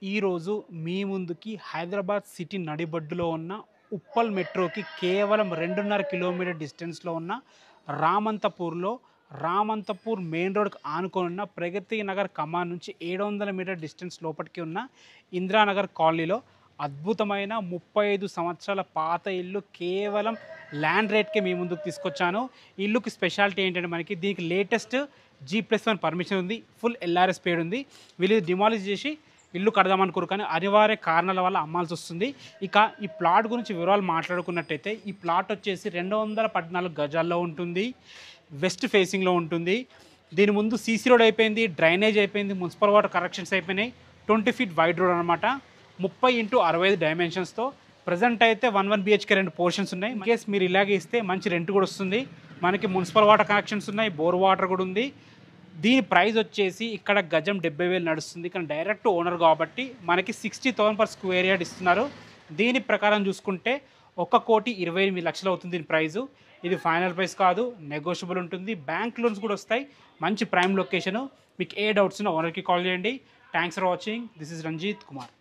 ఈరోజు మీ ముందుకి హైదరాబాద్ సిటీ నడిబొడ్డులో ఉన్న ఉప్పల్ మెట్రోకి కేవలం 2.5 కిలోమీటర్ డిస్టెన్స్లో ఉన్న రామంతపూర్లో రామంతపూర్ మెయిన్ రోడ్కి ఆనుకొని ఉన్న ప్రగతి నగర్ కమాన్ నుంచి 700 మీటర్ డిస్టెన్స్ లోపలికి ఉన్న ఇందిరానగర్ కాలనీలో అద్భుతమైన 35 సంవత్సరాల పాత ఇల్లు కేవలం ల్యాండ్ రేట్కే మీ ముందుకు తీసుకొచ్చాను. ఇల్లుకి స్పెషాలిటీ ఏంటంటే మనకి దీనికి లేటెస్ట్ G+1 పర్మిషన్ ఉంది, ఫుల్ LRS పేడ్ ఉంది. వీళ్ళు డిమాలిష్ చేసి ఇల్లు కడదామనుకోరు, కానీ అనివార్య కారణాల వల్ల అమ్మాల్సి వస్తుంది. ఇక ఈ ప్లాట్ గురించి వివరాలు మాట్లాడుకున్నట్టయితే ఈ ప్లాట్ వచ్చేసి 214 గజాల్లో ఉంటుంది, వెస్ట్ ఫేసింగ్లో ఉంటుంది. దీని ముందు సీసీ రోడ్ అయిపోయింది, డ్రైనేజ్ అయిపోయింది, మున్సిపల్ వాటర్ కరెక్షన్స్ అయిపోయినాయి. 20 ఫీట్ వైడ్ రోడ్ అనమాట, 30x65 డైమెన్షన్స్తో. ప్రజెంట్ అయితే 1 BHK 2 పోర్షన్స్ ఉన్నాయి. ఇన్ కేస్ మీరు ఇలాగే ఇస్తే మంచి రెంట్ కూడా వస్తుంది. మనకి మున్సిపల్ వాటర్ కనెక్షన్స్ ఉన్నాయి, బోర్ వాటర్ కూడా ఉంది. దీని ప్రైస్ వచ్చేసి ఇక్కడ గజం 70,000 నడుస్తుంది, కానీ డైరెక్ట్ ఓనర్ కాబట్టి మనకి 60,000 పర్ స్క్వేర్ యార్డ్ ఇస్తున్నారు. దీని ప్రకారం చూసుకుంటే 1,28,00,000 అవుతుంది దీని ప్రైజు. ఇది ఫైనల్ ప్రైస్ కాదు, నెగోషియబుల్ ఉంటుంది. బ్యాంక్ లోన్స్ కూడా వస్తాయి. మంచి ప్రైమ్ లొకేషను. మీకు ఏ డౌట్స్ ఉన్నా ఓనర్కి కాల్ చేయండి. Thanks for watching. This is Ranjith Kumar.